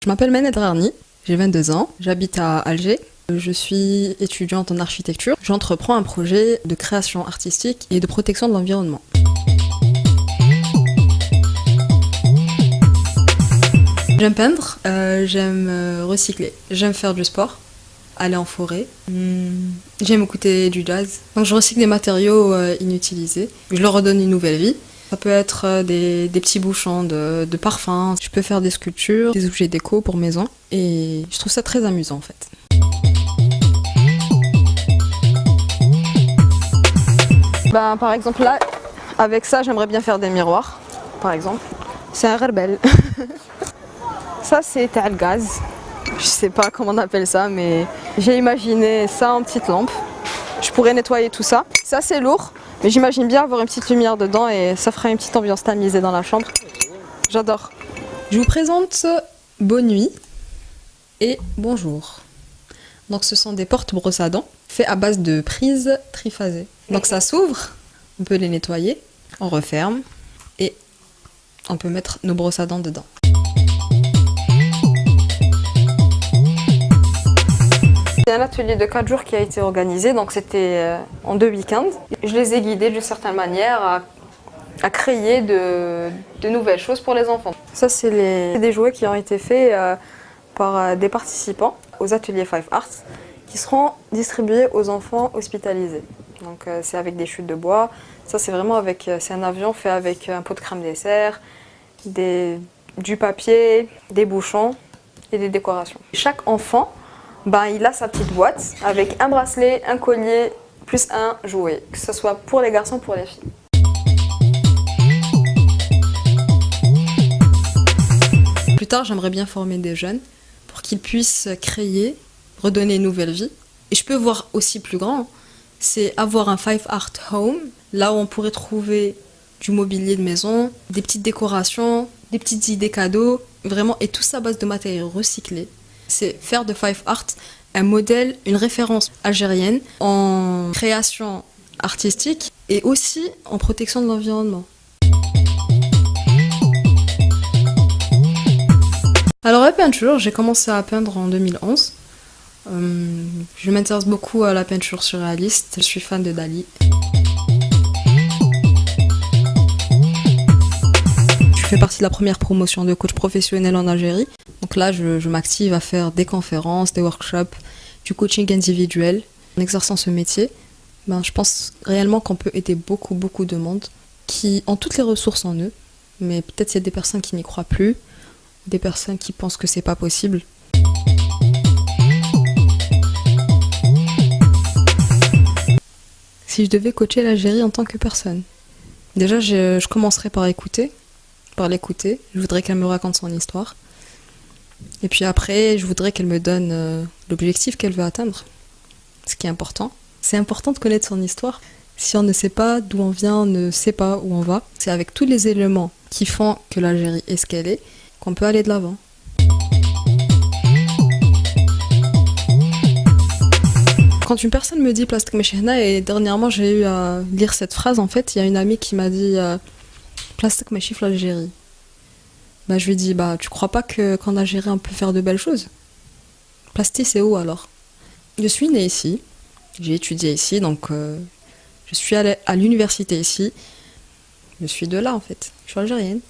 Je m'appelle Menet Rarni, j'ai 22 ans, j'habite à Alger. Je suis étudiante en architecture. J'entreprends un projet de création artistique et de protection de l'environnement. J'aime peindre, j'aime recycler, j'aime faire du sport, aller en forêt. J'aime écouter du jazz. Donc je recycle des matériaux inutilisés, je leur redonne une nouvelle vie. Ça peut être des petits bouchons de parfum. Je peux faire des sculptures, des objets déco pour maison. Et je trouve ça très amusant en fait. Par exemple là, avec ça, j'aimerais bien faire des miroirs, par exemple. C'est un rebelle. Ça c'est le gaz. Je sais pas comment on appelle ça, mais j'ai imaginé ça en petite lampe. Je pourrais nettoyer tout ça. C'est assez lourd, mais j'imagine bien avoir une petite lumière dedans et ça ferait une petite ambiance tamisée dans la chambre. J'adore. Je vous présente Bonne Nuit et Bonjour. Donc ce sont des portes brosses à dents faites à base de prises triphasées. Donc ça s'ouvre, on peut les nettoyer, on referme et on peut mettre nos brosses à dents dedans. C'est un atelier de 4 jours qui a été organisé, donc c'était en 2 week-ends. Je les ai guidés d'une certaine manière à créer de nouvelles choses pour les enfants. Ça, c'est des jouets qui ont été faits par des participants aux ateliers Five Arts qui seront distribués aux enfants hospitalisés. Donc c'est avec des chutes de bois. Ça, c'est vraiment c'est un avion fait avec un pot de crème dessert, du papier, des bouchons et des décorations. Chaque enfant, il a sa petite boîte avec un bracelet, un collier, plus un jouet, que ce soit pour les garçons ou pour les filles. Plus tard, j'aimerais bien former des jeunes pour qu'ils puissent créer, redonner une nouvelle vie. Et je peux voir aussi plus grand, c'est avoir un Five Art Home, là où on pourrait trouver du mobilier de maison, des petites décorations, des petites idées cadeaux, vraiment, et tout ça à base de matériaux recyclés. C'est faire de Five Art un modèle, une référence algérienne en création artistique et aussi en protection de l'environnement. Alors la peinture, j'ai commencé à peindre en 2011. Je m'intéresse beaucoup à la peinture surréaliste, je suis fan de Dali. Je fais partie de la première promotion de coach professionnel en Algérie. Donc là, je m'active à faire des conférences, des workshops, du coaching individuel. En exerçant ce métier, je pense réellement qu'on peut aider beaucoup de monde qui ont toutes les ressources en eux, mais peut-être il y a des personnes qui n'y croient plus, des personnes qui pensent que c'est pas possible. Si je devais coacher l'Algérie en tant que personne, déjà je commencerais par l'écouter. Je voudrais qu'elle me raconte son histoire. Et puis après, je voudrais qu'elle me donne l'objectif qu'elle veut atteindre. Ce qui est important. C'est important de connaître son histoire. Si on ne sait pas d'où on vient, on ne sait pas où on va, c'est avec tous les éléments qui font que l'Algérie est ce qu'elle est, qu'on peut aller de l'avant. Quand une personne me dit Plastik Meshihna, et dernièrement j'ai eu à lire cette phrase, en fait, il y a une amie qui m'a dit Plastik Meshif l'Algérie. Je lui dis, tu crois pas qu'en Algérie on peut faire de belles choses? Plastik, c'est où alors? Je suis née ici, j'ai étudié ici, donc je suis allée à l'université ici. Je suis de là en fait, je suis algérienne.